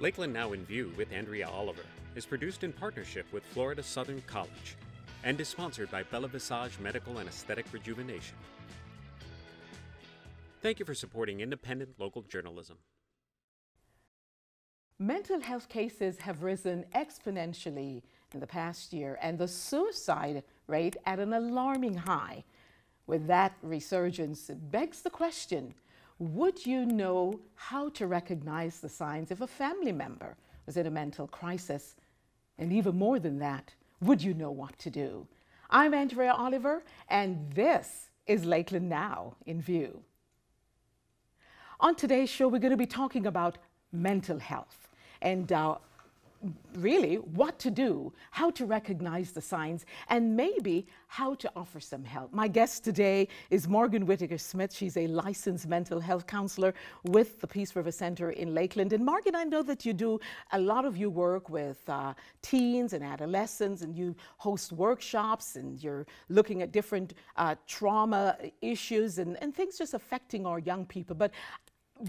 LkldNow InView with Andrea Oliver is produced in partnership with Florida Southern College and is sponsored by Bella Visage Medical and Aesthetic Rejuvenation. Thank you for supporting independent local journalism. Mental health cases have risen exponentially in the past year, and the suicide rate at an alarming high. With that resurgence, it begs the question, would you know how to recognize the signs if a family member was in a mental crisis? And even more than that, would you know what to do? I'm Andrea Oliver, and this is LkldNow InView. On today's show, we're going to be talking about mental health and really what to do, how to recognize the signs, and maybe how to offer some help. My guest today is Morgan Whitaker-Smith. She's a licensed mental health counselor with the Peace River Center in Lakeland. And Morgan, I know that you do a lot of your work with teens and adolescents, and you host workshops, and you're looking at different trauma issues and things just affecting our young people. But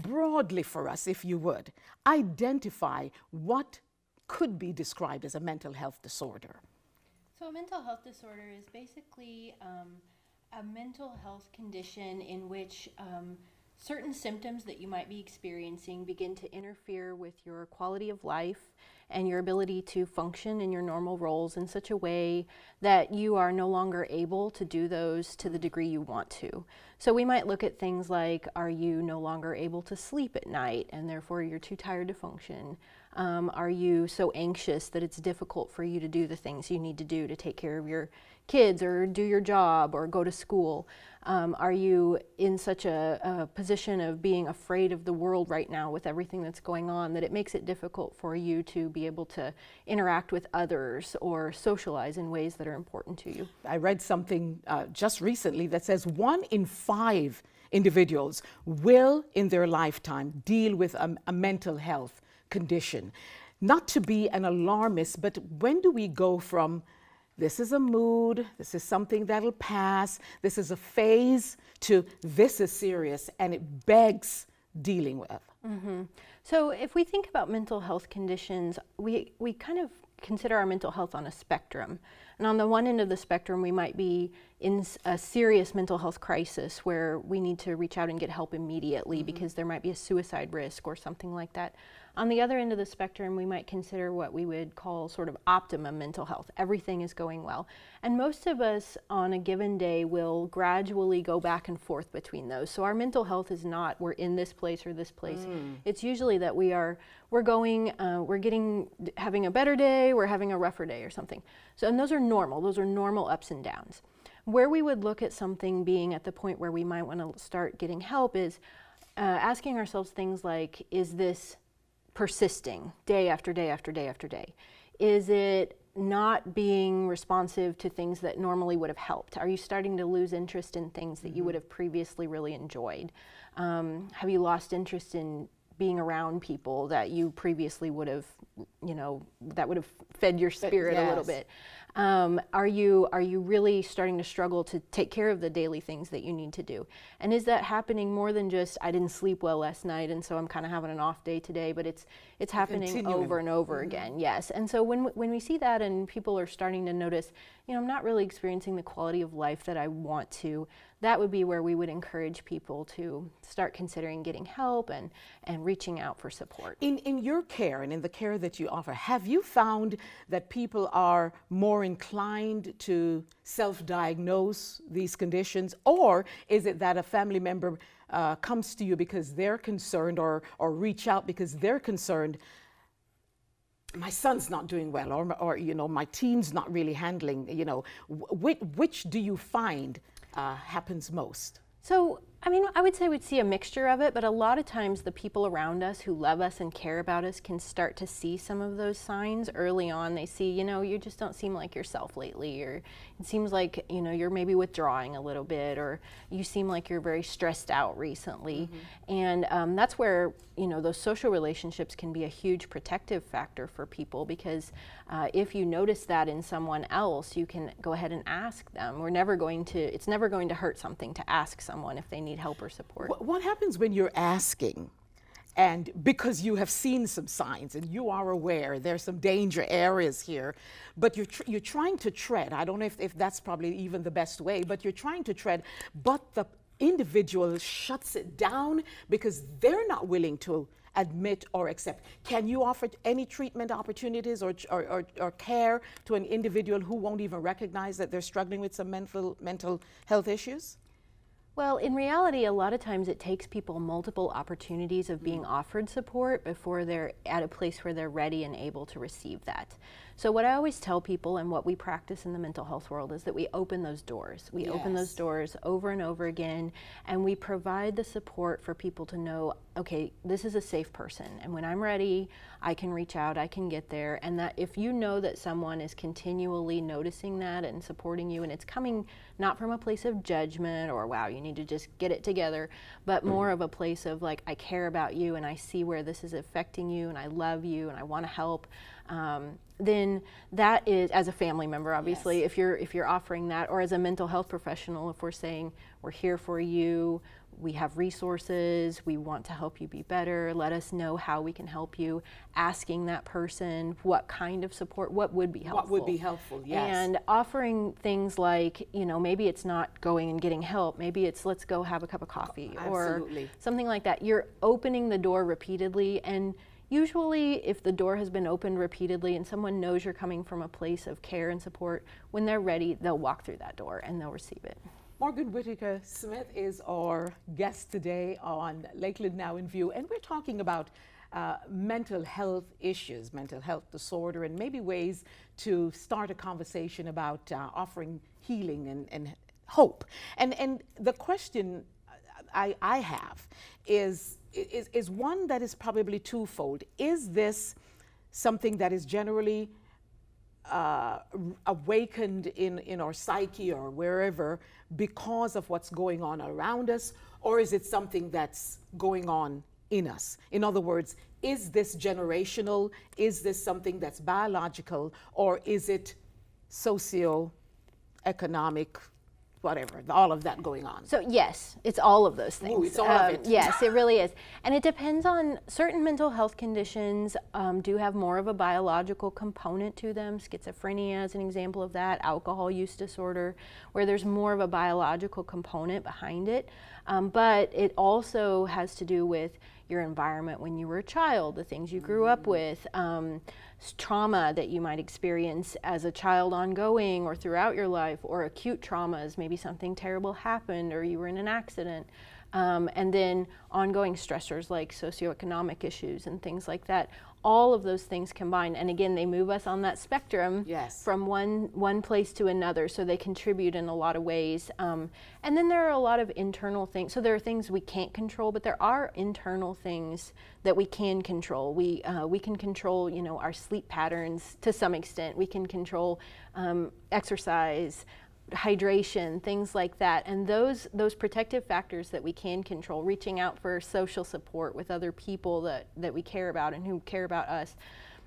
broadly for us, if you would, identify what could be described as a mental health disorder. So a mental health disorder is basically a mental health condition in which certain symptoms that you might be experiencing begin to interfere with your quality of life and your ability to function in your normal roles in such a way that you are no longer able to do those to the degree you want to. So we might look at things like, are you no longer able to sleep at night and therefore you're too tired to function? Are you so anxious that it's difficult for you to do the things you need to do to take care of your kids or do your job or go to school? Are you in such a position of being afraid of the world right now with everything that's going on that it makes it difficult for you to be able to interact with others or socialize in ways that are important to you? I read something just recently that says 1 in 5 individuals will in their lifetime deal with a mental health condition. Not to be an alarmist, but when do we go from this is a mood, this is something that'll pass, this is a phase, to this is serious and it begs dealing with? Mm-hmm. So if we think about mental health conditions, we kind of consider our mental health on a spectrum. And on the one end of the spectrum, we might be in a serious mental health crisis where we need to reach out and get help immediately because there might be a suicide risk or something like that. On the other end of the spectrum, we might consider what we would call sort of optimum mental health. Everything is going well. And most of us on a given day will gradually go back and forth between those. So our mental health is not we're in this place or this place. It's usually that we're having a better day, we're having a rougher day or something. So, and those are normal ups and downs. Where we would look at something being at the point where we might want to start getting help is asking ourselves things like, is this persisting day after day after day after day? Is it not being responsive to things that normally would have helped? Are you starting to lose interest in things that you would have previously really enjoyed? Have you lost interest in being around people that you previously would have, that would have fed your spirit a little bit? Are you really starting to struggle to take care of the daily things that you need to do? And is that happening more than just, I didn't sleep well last night and so I'm kind of having an off day today, but it's happening over and over again, yes. And so when we see that and people are starting to notice, I'm not really experiencing the quality of life that I want to, that would be where we would encourage people to start considering getting help and reaching out for support. In your care and in the care that you offer, have you found that people are more inclined to self-diagnose these conditions, or is it that a family member comes to you because they're concerned or reach out because they're concerned, my son's not doing well, or my teen's not really handling, which do you find happens most? So, I would say we'd see a mixture of it, but a lot of times the people around us who love us and care about us can start to see some of those signs early on. They see, you just don't seem like yourself lately, or it seems like, you're maybe withdrawing a little bit, or you seem like you're very stressed out recently. And that's where, those social relationships can be a huge protective factor for people, because if you notice that in someone else, you can go ahead and ask them. It's never going to hurt something to ask someone if they need help or support. What happens when you're asking and because you have seen some signs and you are aware there's some danger areas here, but you're trying to tread. I don't know if that's probably even the best way, but you're trying to tread, but the individual shuts it down because they're not willing to admit or accept. Can you offer any treatment opportunities or care to an individual who won't even recognize that they're struggling with some mental health issues? Well, in reality, a lot of times it takes people multiple opportunities of being offered support before they're at a place where they're ready and able to receive that. So what I always tell people, and what we practice in the mental health world, is that we open those doors. We open those doors over and over again, and we provide the support for people to know, okay, this is a safe person, and when I'm ready, I can reach out, I can get there. And that if you know that someone is continually noticing that and supporting you, and it's coming not from a place of judgment or, wow, you need to just get it together, but more of a place of like, I care about you and I see where this is affecting you and I love you and I want to help, then that is, as a family member, obviously, if you're offering that, or as a mental health professional, if we're saying we're here for you, we have resources, we want to help you be better, let us know how we can help you, asking that person what kind of support, what would be helpful. What would be helpful, yes. And offering things like, you know, maybe it's not going and getting help, maybe it's let's go have a cup of coffee, or something like that. You're opening the door repeatedly, and usually if the door has been opened repeatedly and someone knows you're coming from a place of care and support, when they're ready, they'll walk through that door and they'll receive it. Morgan Whitaker Smith is our guest today on LkldNow InView, and we're talking about mental health issues, mental health disorder, and maybe ways to start a conversation about offering healing and hope. And the question I have is one that is probably twofold. Is this something that is generally awakened in our psyche or wherever because of what's going on around us, or is it something that's going on in us? In other words, is this generational? Is this something that's biological, or is it socioeconomic, whatever, all of that going on? So yes, it's all of those things. Ooh, it's all of it. Yes, it really is. And it depends on, certain mental health conditions do have more of a biological component to them. Schizophrenia is an example of that, alcohol use disorder, where there's more of a biological component behind it. But it also has to do with your environment when you were a child, the things you grew up with, trauma that you might experience as a child ongoing or throughout your life, or acute traumas, maybe something terrible happened or you were in an accident, and then ongoing stressors like socioeconomic issues and things like that. All of those things combined, and again, they move us on that spectrum from one place to another, so they contribute in a lot of ways. And then there are a lot of internal things. So there are things we can't control, but there are internal things that we can control. We can control, you know, our sleep patterns to some extent. We can control exercise, hydration, things like that. And those protective factors that we can control, reaching out for social support with other people that we care about and who care about us,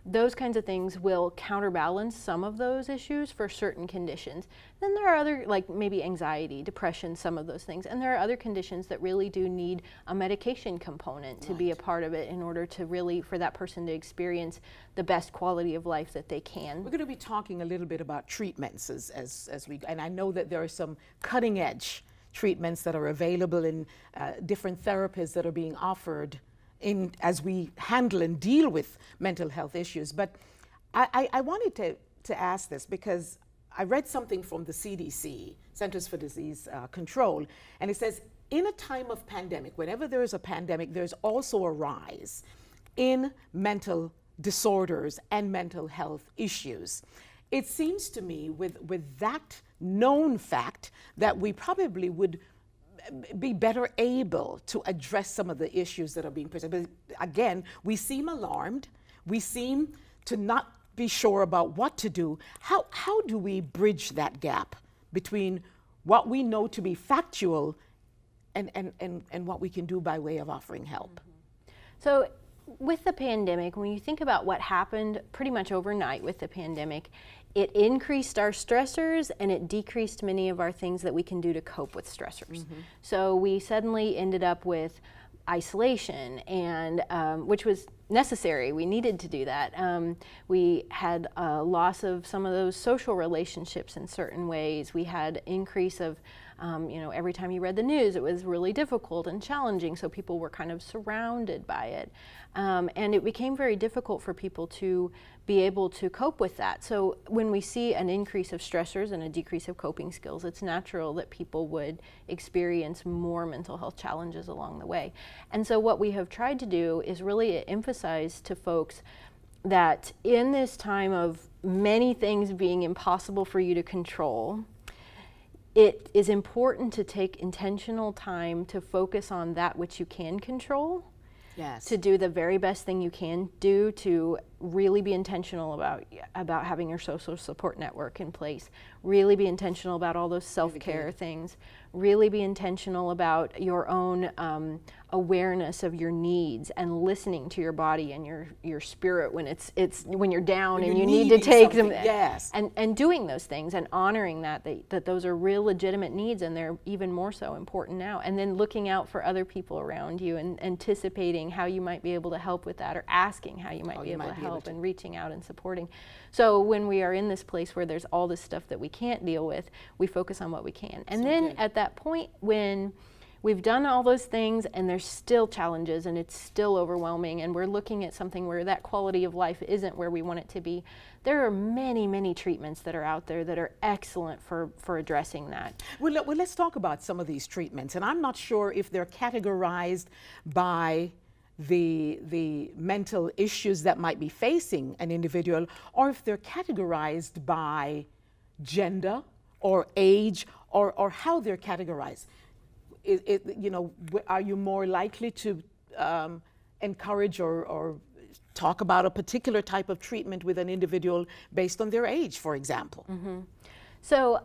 those kinds of things will counterbalance some of those issues for certain conditions. Then there are other, like maybe anxiety, depression, some of those things. And there are other conditions that really do need a medication component to be a part of it in order to really, for that person to experience the best quality of life that they can. We're going to be talking a little bit about treatments as we, and I know that there are some cutting edge treatments that are available in different therapies that are being offered as we handle and deal with mental health issues. But I wanted to ask this because I read something from the CDC, Centers for Disease Control, and it says, in a time of pandemic, whenever there is a pandemic, there's also a rise in mental disorders and mental health issues. It seems to me with that known fact that we probably would be better able to address some of the issues that are being presented. But again, we seem alarmed. We seem to not be sure about what to do. How do we bridge that gap between what we know to be factual and what we can do by way of offering help? So with the pandemic, when you think about what happened pretty much overnight with the pandemic, it increased our stressors and it decreased many of our things that we can do to cope with stressors. So we suddenly ended up with isolation, and which was necessary. We needed to do that. We had a loss of some of those social relationships in certain ways. We had increase of, you know, every time you read the news, it was really difficult and challenging, so people were kind of surrounded by it. And it became very difficult for people to be able to cope with that. So when we see an increase of stressors and a decrease of coping skills, it's natural that people would experience more mental health challenges along the way. And so what we have tried to do is really emphasize to folks that in this time of many things being impossible for you to control, it is important to take intentional time to focus on that which you can control. Yes. To do the very best thing you can do to really be intentional about having your social support network in place, really be intentional about all those self-care things, really be intentional about your own awareness of your needs and listening to your body and your spirit when when you're down and you need to take them. Yes. And doing those things and honoring that those are real legitimate needs, and they're even more so important now. And then looking out for other people around you and anticipating how you might be able to help with that, or asking how you might be able to help, and reaching out and supporting. So when we are in this place where there's all this stuff that we can't deal with, we focus on what we can. And then at that point when we've done all those things and there's still challenges and it's still overwhelming and we're looking at something where that quality of life isn't where we want it to be, there are many, many treatments that are out there that are excellent for addressing that. Well, let's talk about some of these treatments. And I'm not sure if they're categorized by the mental issues that might be facing an individual, or if they're categorized by gender or age, or how they're categorized. You know, are you more likely to encourage or talk about a particular type of treatment with an individual based on their age, for example? Mm-hmm. So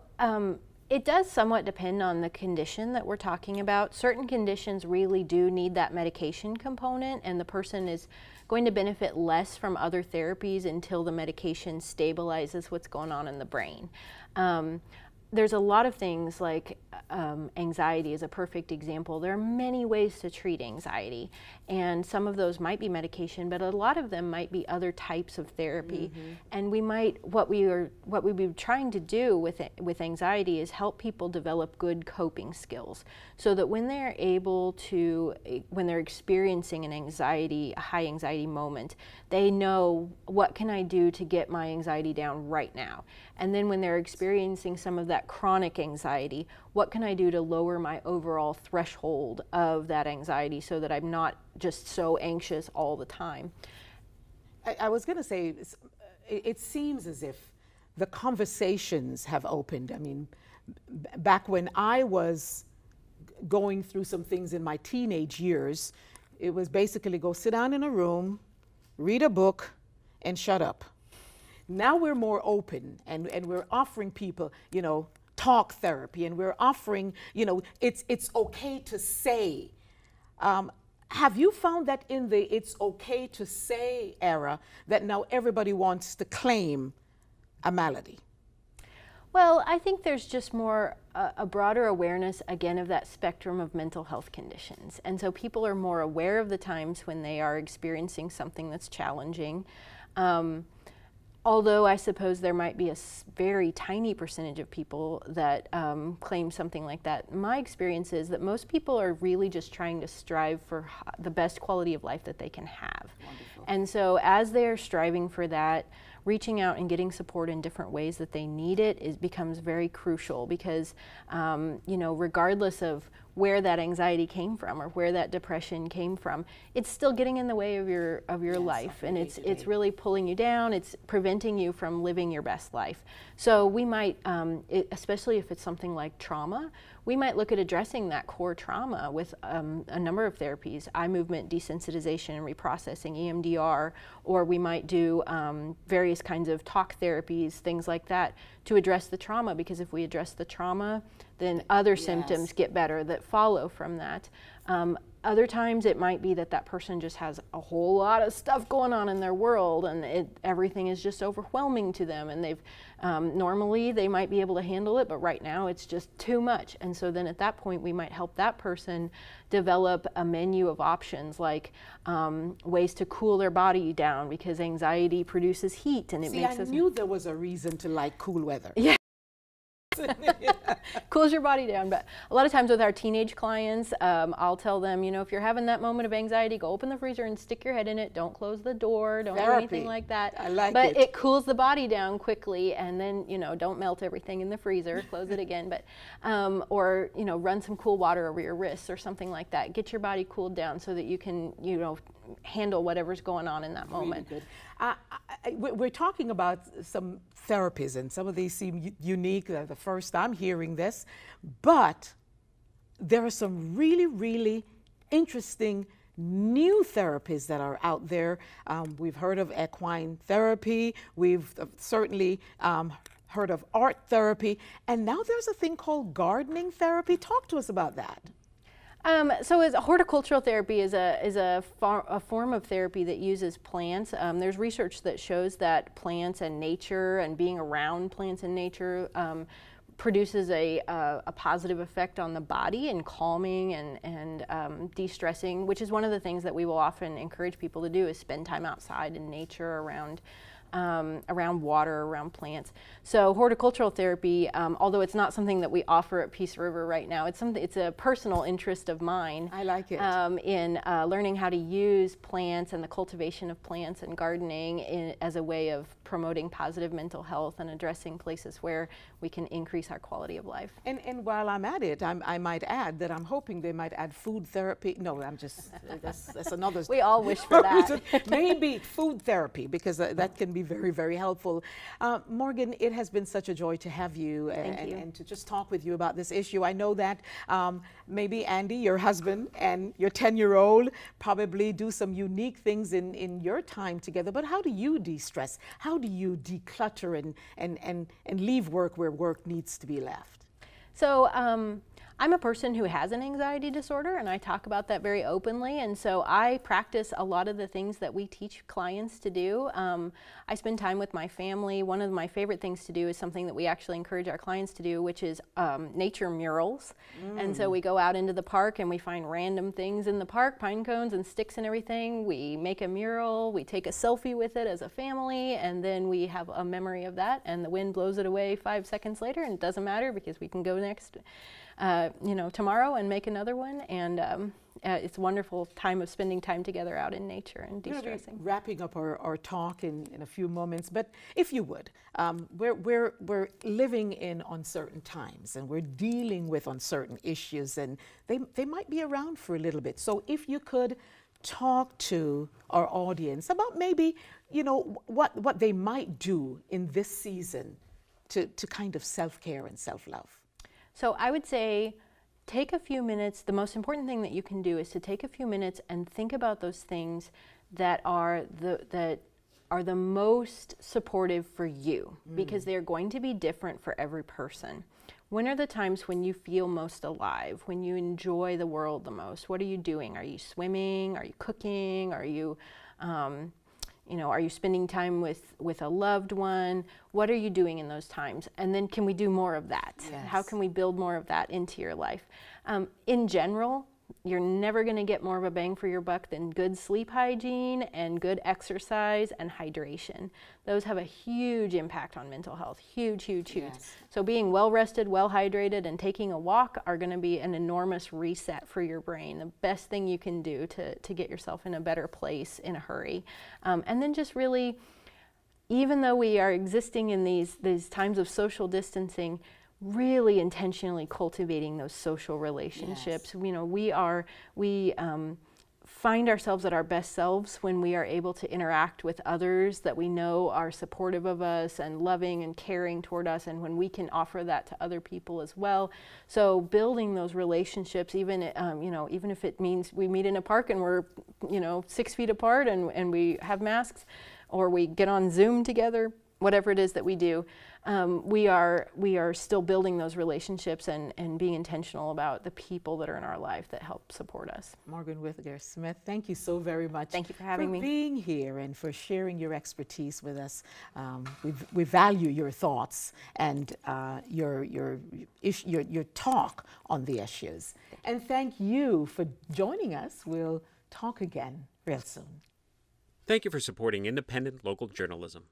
it does somewhat depend on the condition that we're talking about. Certain conditions really do need that medication component, and the person is going to benefit less from other therapies until the medication stabilizes what's going on in the brain. There's a lot of things like anxiety is a perfect example. There are many ways to treat anxiety, and some of those might be medication, but a lot of them might be other types of therapy. Mm-hmm. And we might, what we've been trying to do with anxiety is help people develop good coping skills, so that when they're able to, when they're experiencing a high anxiety moment, they know, what can I do to get my anxiety down right now? And then when they're experiencing some of that chronic anxiety, what can I do to lower my overall threshold of that anxiety so that I'm not just so anxious all the time? I was going to say, it seems as if the conversations have opened. I mean, back when I was going through some things in my teenage years, it was basically go sit down in a room, read a book, and shut up. Now we're more open, and we're offering people, you know, talk therapy, and we're offering, you know, it's okay to say. Have you found that in the it's okay to say era that now everybody wants to claim a malady? Well, I think there's just more a broader awareness, again, of that spectrum of mental health conditions. And so people are more aware of the times when they are experiencing something that's challenging. Although I suppose there might be a very tiny percentage of people that claim something like that. My experience is that most people are really just trying to strive for the best quality of life that they can have. Wonderful. And so as they're striving for that, reaching out and getting support in different ways that they need it becomes very crucial, because you know, regardless of where that anxiety came from or where that depression came from, it's still getting in the way of your life, and it's really pulling you down. It's preventing you from living your best life. So we might, especially if it's something like trauma, we might look at addressing that core trauma with a number of therapies: eye movement desensitization and reprocessing, EMDR, or we might do various kinds of talk therapies, things like that, to address the trauma, because if we address the trauma, then other symptoms get better that follow from that. Other times it might be that that person just has a whole lot of stuff going on in their world, and everything is just overwhelming to them, and they've normally they might be able to handle it, but right now it's just too much. And so then at that point we might help that person develop a menu of options, like ways to cool their body down, because anxiety produces heat, and it makes us... I knew there was a reason to like cool weather. Yeah. Cools your body down. But a lot of times with our teenage clients, I'll tell them, you know, if you're having that moment of anxiety, go open the freezer and stick your head in it. Don't close the door. Don't do anything like that. I like but it. It cools the body down quickly, and then, you know, don't melt everything in the freezer. Close it again. But or, you know, run some cool water over your wrists or something like that. Get your body cooled down so that you can, you know, handle whatever's going on in that moment. Really good. We're talking about some therapies, and some of these seem unique. They're the first I'm hearing this, but there are some really, really interesting new therapies that are out there. We've heard of equine therapy. We've certainly heard of art therapy, and now there's a thing called gardening therapy. Talk to us about that. So as horticultural therapy is a form of therapy that uses plants. There's research that shows that plants and nature and being around plants and nature produces a positive effect on the body, and calming and de-stressing, which is one of the things that we will often encourage people to do, is spend time outside in nature, around water, around plants. So horticultural therapy, although it's not something that we offer at Peace River right now, it's a personal interest of mine. I like it. In learning how to use plants and the cultivation of plants and gardening as a way of promoting positive mental health and addressing places where we can increase our quality of life. And while I'm at it, I might add that I'm hoping they might add food therapy. No, I'm just, that's another. We all wish for that. Maybe food therapy, because that can be very, very helpful. Morgan, it has been such a joy to have you, and to just talk with you about this issue. I know that maybe Andy, your husband, and your 10-year-old probably do some unique things in your time together, but how do you de-stress? How do you declutter and leave work where work needs to be left? So I'm a person who has an anxiety disorder, and I talk about that very openly, and so I practice a lot of the things that we teach clients to do. I spend time with my family. One of my favorite things to do is something that we actually encourage our clients to do, which is nature murals. And so we go out into the park and we find random things in the park, pine cones and sticks and everything. We make a mural, we take a selfie with it as a family, and then we have a memory of that, and the wind blows it away 5 seconds later, and it doesn't matter because we can go next you know, tomorrow and make another one, and it's a wonderful time of spending time together out in nature and de-stressing. We're wrapping up our talk in a few moments, but if you would, we're living in uncertain times, and we're dealing with uncertain issues, and they might be around for a little bit. So if you could talk to our audience about maybe, you know, what they might do in this season to kind of self-care and self-love. So I would say take a few minutes. The most important thing that you can do is to take a few minutes and think about those things that are the most supportive for you, because they're going to be different for every person. When are the times when you feel most alive, when you enjoy the world the most? What are you doing? Are you swimming? Are you cooking? Are you you know, are you spending time with a loved one? What are you doing in those times? And then can we do more of that? Yes. How can we build more of that into your life? In general, you're never going to get more of a bang for your buck than good sleep hygiene and good exercise and hydration. Those have a huge impact on mental health. Huge, huge, huge. Yes. So being well rested, well hydrated, and taking a walk are going to be an enormous reset for your brain. The best thing you can do to get yourself in a better place in a hurry. And then just really, even though we are existing in these times of social distancing, really intentionally cultivating those social relationships. Yes. You know, we find ourselves at our best selves when we are able to interact with others that we know are supportive of us and loving and caring toward us, and when we can offer that to other people as well. So building those relationships, even you know, even if it means we meet in a park and we're, you know, 6 feet apart and we have masks, or we get on Zoom together, whatever it is that we do, we are still building those relationships and being intentional about the people that are in our life that help support us. Margaret Whitaker Smith, thank you so very much. Thank you for having me. For being here and for sharing your expertise with us. We value your thoughts and your talk on the issues. And thank you for joining us. We'll talk again real soon. Thank you for supporting independent local journalism.